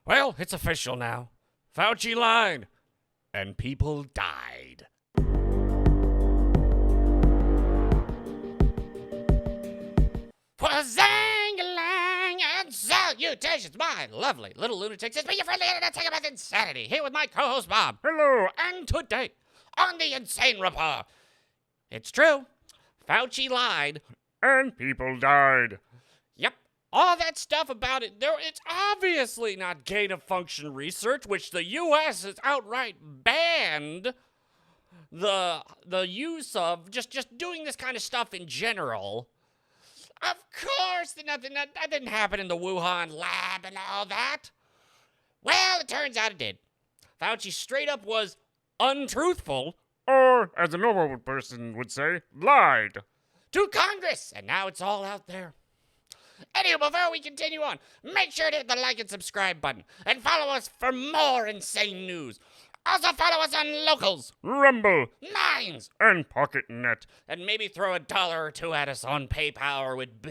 Well, it's official now. Fauci lied, and people died. Wazang-a-lang and salutations, my lovely little lunatics. It's me, your friendly internet talking about insanity, here with my co-host Bob. Hello, and today on the Insane Report, it's true, Fauci lied, and people died. Yep, all that stuff about it, it's obviously not gain-of-function research, which the U.S. has outright banned the use of, just doing this kind of stuff in general. Of course, that didn't happen in the Wuhan lab and all that. Well, it turns out it did. Fauci straight up was untruthful, or, as a normal person would say, lied to Congress, and now it's all out there. Anyway, before we continue on, make sure to hit the like and subscribe button, and follow us for more insane news. Also follow us on Locals, Rumble, Minds, and PocketNet. And maybe throw $1 or $2 at us on PayPal or with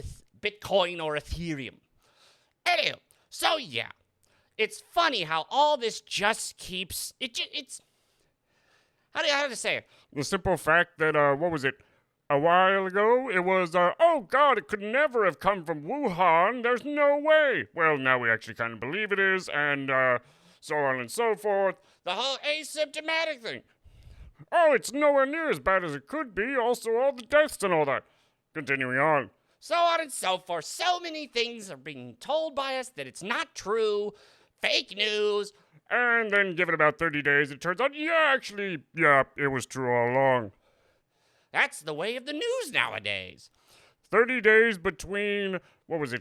Bitcoin or Ethereum. Anyway, so yeah. It's funny how all this just keeps... It's... How to say it? The simple fact that, what was it? A while ago, it was, oh God, it could never have come from Wuhan. There's no way. Well, now we actually kind of believe it is, and, so on and so forth. The whole asymptomatic thing. Oh, it's nowhere near as bad as it could be. Also, all the deaths and all that. Continuing on. So on and so forth. So many things are being told by us that it's not true. Fake news. And then give it about 30 days, it turns out, it was true all along. That's the way of the news nowadays. 30 days between,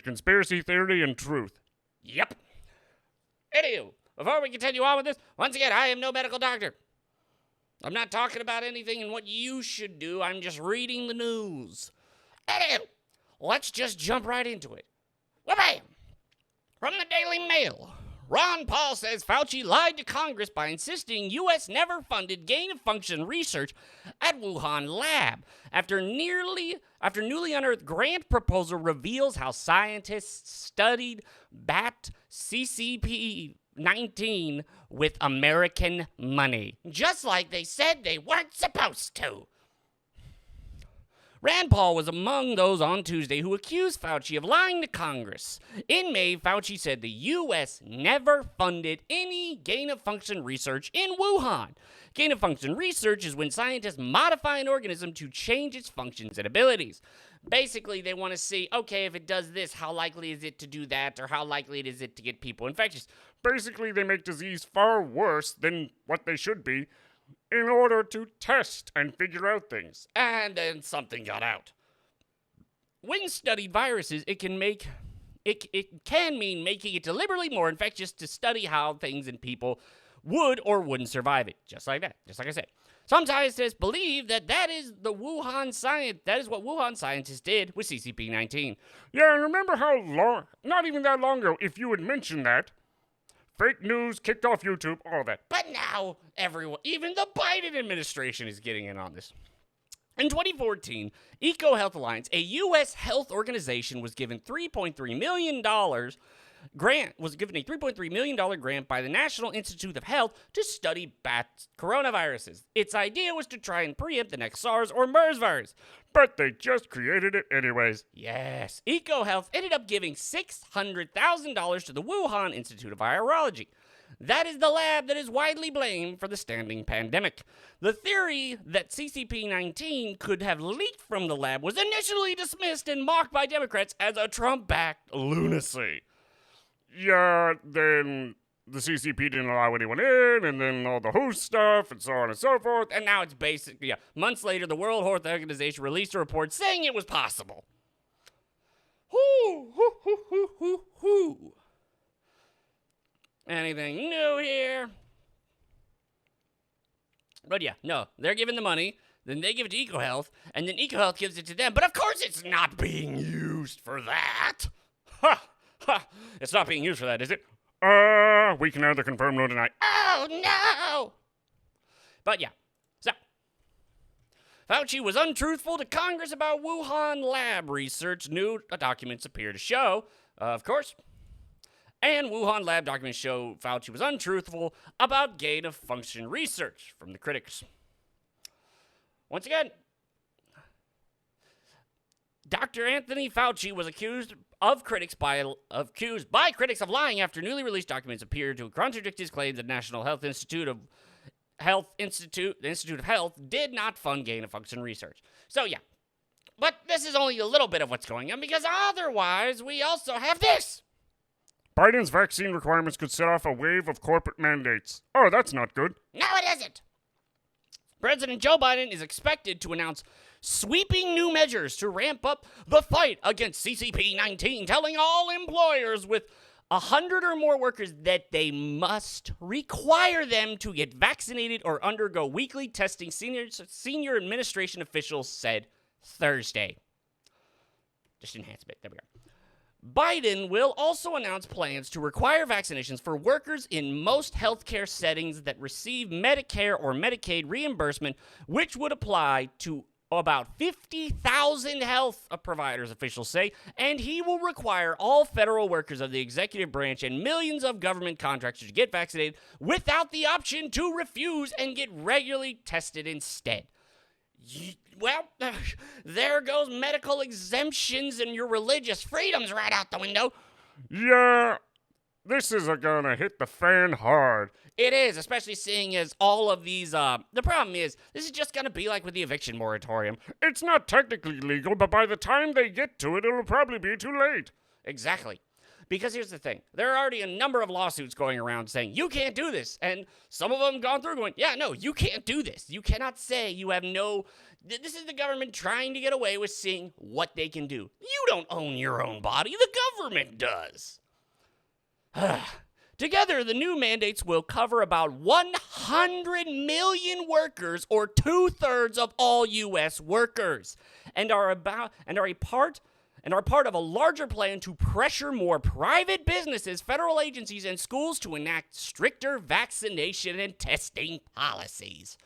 conspiracy theory and truth. Yep. Anywho. Before we continue on with this, once again, I am no medical doctor. I'm not talking about anything and what you should do. I'm just reading the news. Anywho, let's just jump right into it. Wha-bam! From the Daily Mail, Ron Paul says Fauci lied to Congress by insisting U.S. never funded gain-of-function research at Wuhan lab after newly unearthed grant proposal reveals how scientists studied bat CCP-19 with American money, just like they said they weren't supposed to. Rand Paul was among those on Tuesday who accused Fauci of lying to Congress. In May, Fauci said the U.S. never funded any gain-of-function research in Wuhan. Gain-of-function research is when scientists modify an organism to change its functions and abilities. Basically, they want to see, okay, if it does this, how likely is it to do that, or how likely is it to get people infectious? Basically, they make disease far worse than what they should be in order to test and figure out things. And then something got out. When studied viruses, it can mean making it deliberately more infectious to study how things in people would or wouldn't survive it. Just like that. Just like I said. Some scientists believe that is what Wuhan scientists did with CCP-19. Yeah, and remember how not even that long ago, if you had mentioned that, fake news, kicked off YouTube, all that. But now, everyone, even the Biden administration is getting in on this. In 2014, EcoHealth Alliance, a U.S. health organization, was given $3.3 million grant by the National Institute of Health to study bat coronaviruses. Its idea was to try and preempt the next SARS or MERS virus. But they just created it anyways. Yes. EcoHealth ended up giving $600,000 to the Wuhan Institute of Virology. That is the lab that is widely blamed for the standing pandemic. The theory that CCP-19 could have leaked from the lab was initially dismissed and mocked by Democrats as a Trump-backed lunacy. Yeah, then the CCP didn't allow anyone in, and then all the WHO stuff, and so on and so forth. And now it's basically, months later, the World Health Organization released a report saying it was possible. Anything new here? But yeah, no, they're giving the money, then they give it to EcoHealth, and then EcoHealth gives it to them. But of course it's not being used for that. It's not being used for that, is it? We can neither confirm nor deny. Oh, no! But yeah, so Fauci was untruthful to Congress about Wuhan lab research, new documents appear to show. Of course, And Wuhan lab documents show Fauci was untruthful about gain-of-function research from the critics. Once again, Dr. Anthony Fauci was accused by critics of lying after newly released documents appeared to contradict his claims that National the Institute of Health did not fund gain-of-function research. So yeah, but this is only a little bit of what's going on, because otherwise we also have this. Biden's vaccine requirements could set off a wave of corporate mandates. Oh, that's not good. No, it isn't. President Joe Biden is expected to announce sweeping new measures to ramp up the fight against CCP-19, telling all employers with 100 or more workers that they must require them to get vaccinated or undergo weekly testing, senior administration officials said Thursday. Just enhance a bit. There we go. Biden will also announce plans to require vaccinations for workers in most healthcare settings that receive Medicare or Medicaid reimbursement, which would apply to about 50,000 health providers, officials say, and he will require all federal workers of the executive branch and millions of government contractors to get vaccinated without the option to refuse and get regularly tested instead. Well, there goes medical exemptions and your religious freedoms right out the window. Yeah, this is gonna hit the fan hard. It is, especially seeing as all of these, the problem is, this is just gonna be like with the eviction moratorium. It's not technically legal, but by the time they get to it, it'll probably be too late. Exactly. Because here's the thing. There are already a number of lawsuits going around saying, you can't do this. And some of them gone through going, yeah, no, you can't do this. You cannot say you have no... This is the government trying to get away with seeing what they can do. You don't own your own body. The government does. Together, the new mandates will cover about 100 million workers, or 2/3 of all U.S. workers, and are part of a larger plan to pressure more private businesses, federal agencies, and schools to enact stricter vaccination and testing policies.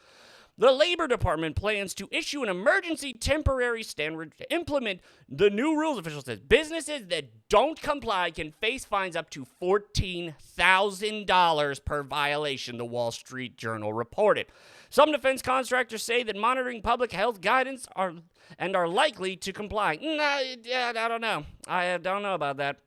The Labor Department plans to issue an emergency temporary standard to implement the new rules. Officials says businesses that don't comply can face fines up to $14,000 per violation, the Wall Street Journal reported. Some defense contractors say that monitoring public health guidance are likely to comply. I don't know. I don't know about that.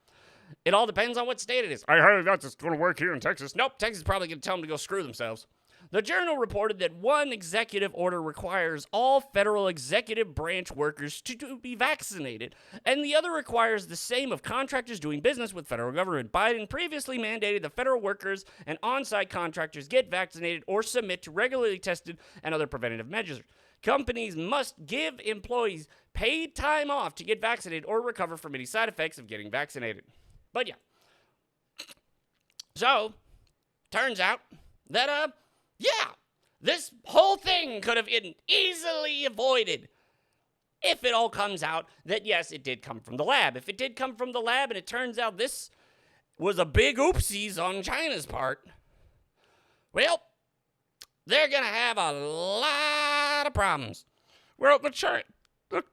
It all depends on what state it is. I heard that's just going to work here in Texas. Nope, Texas is probably going to tell them to go screw themselves. The Journal reported that one executive order requires all federal executive branch workers to be vaccinated, and the other requires the same of contractors doing business with federal government. Biden previously mandated that federal workers and on-site contractors get vaccinated or submit to regularly tested and other preventative measures. Companies must give employees paid time off to get vaccinated or recover from any side effects of getting vaccinated. But yeah. So, turns out that, this whole thing could have been easily avoided if it all comes out that, yes, it did come from the lab. If it did come from the lab and it turns out this was a big oopsies on China's part, well, they're going to have a lot of problems. Well, the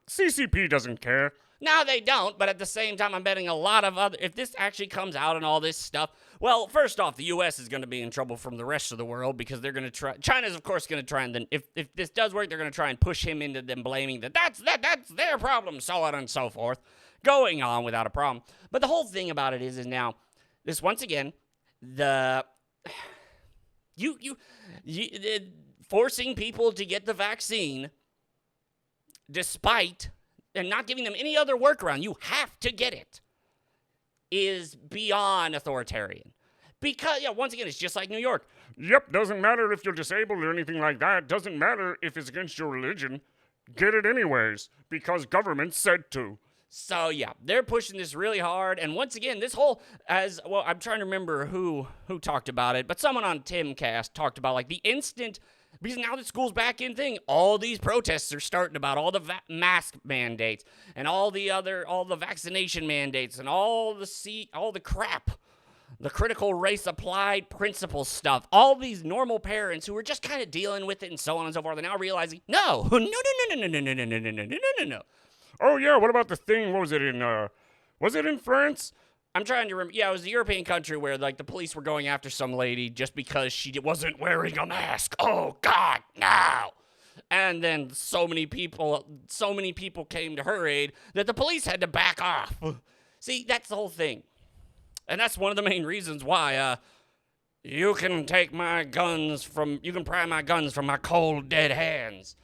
CCP doesn't care. No, they don't, but at the same time, I'm betting a lot of if this actually comes out and all this stuff, well, first off, the U.S. is going to be in trouble from the rest of the world because they're going to try, China's of course going to try and then, if this does work, they're going to try and push him into them blaming that's their problem, so on and so forth, going on without a problem. But the whole thing about it is now, this once again, forcing people to get the vaccine despite and not giving them any other workaround, you have to get it, is beyond authoritarian. Because, once again, it's just like New York. Yep, doesn't matter if you're disabled or anything like that. Doesn't matter if it's against your religion. Get it anyways, because government said to. So, they're pushing this really hard. And once again, this whole, I'm trying to remember who talked about it, but someone on Timcast talked about, like, the instant, because now that school's back in thing, all these protests are starting about all the mask mandates and all the vaccination mandates and all the crap, the critical race applied principle stuff. All these normal parents who were just kind of dealing with it and so on and so forth are now realizing, no. Oh yeah, what about the thing? What was it in? Was it in France? I'm trying to remember. Yeah, it was a European country where, like, the police were going after some lady just because she wasn't wearing a mask. Oh, God, no. And then so many people came to her aid that the police had to back off. See, that's the whole thing. And that's one of the main reasons why, you can pry my guns from my cold, dead hands.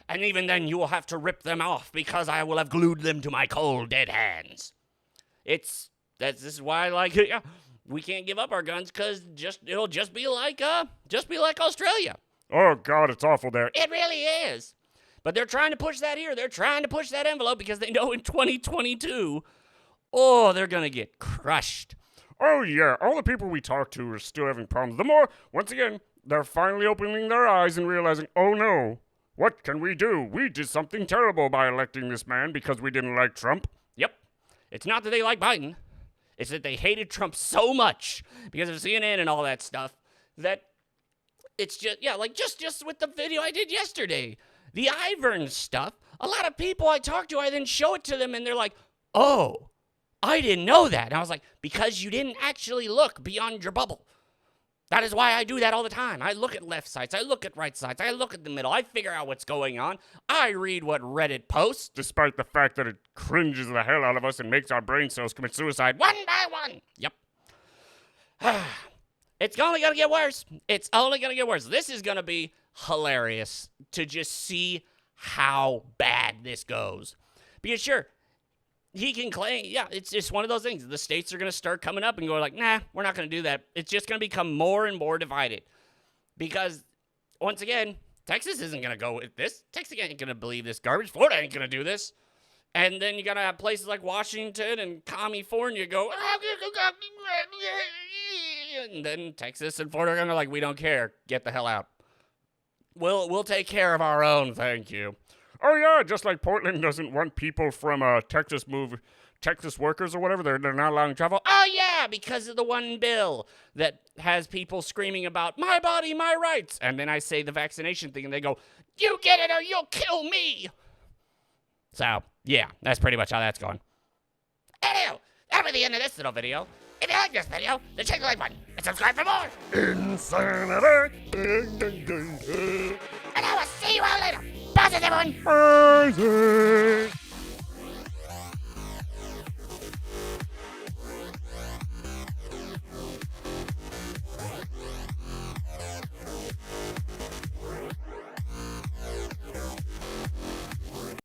And even then, you will have to rip them off because I will have glued them to my cold, dead hands. This is why, like, yeah, we can't give up our guns because it'll just be like Australia. Oh, God, it's awful there. It really is. But they're trying to push that here. They're trying to push that envelope because they know in 2022, they're going to get crushed. Oh, yeah, all the people we talk to are still having problems. The more, once again, they're finally opening their eyes and realizing, oh, no, what can we do? We did something terrible by electing this man because we didn't like Trump. Yep. It's not that they like Biden. It's that they hated Trump so much because of CNN and all that stuff that it's just, yeah, like just with the video I did yesterday, the Ivern stuff, a lot of people I talk to, I then show it to them and they're like, oh, I didn't know that. And I was like, because you didn't actually look beyond your bubble. That is why I do that all the time. I look at left sites. I look at right sites. I look at the middle. I figure out what's going on. I read what Reddit posts. Despite the fact that it cringes the hell out of us and makes our brain cells commit suicide one by one. Yep. It's only going to get worse. It's only going to get worse. This is going to be hilarious to just see how bad this goes. Because sure, he can claim, yeah, it's just one of those things. The states are going to start coming up and go like, nah, we're not going to do that. It's just going to become more and more divided. Because, once again, Texas isn't going to go with this. Texas ain't going to believe this garbage. Florida ain't going to do this. And then you got to have places like Washington and California go, and then Texas and Florida are going to like, we don't care. Get the hell out. We'll take care of our own, thank you. Oh, yeah, just like Portland doesn't want people from Texas workers or whatever, they're not allowing travel. Oh, yeah, because of the one bill that has people screaming about my body, my rights. And then I say the vaccination thing, and they go, you get it or you'll kill me. So, yeah, that's pretty much how that's going. Anyway, that'll be the end of this little video. If you like this video, then check the like button and subscribe for more. Insanity. And I will see you all later. Bye, everyone. Bye.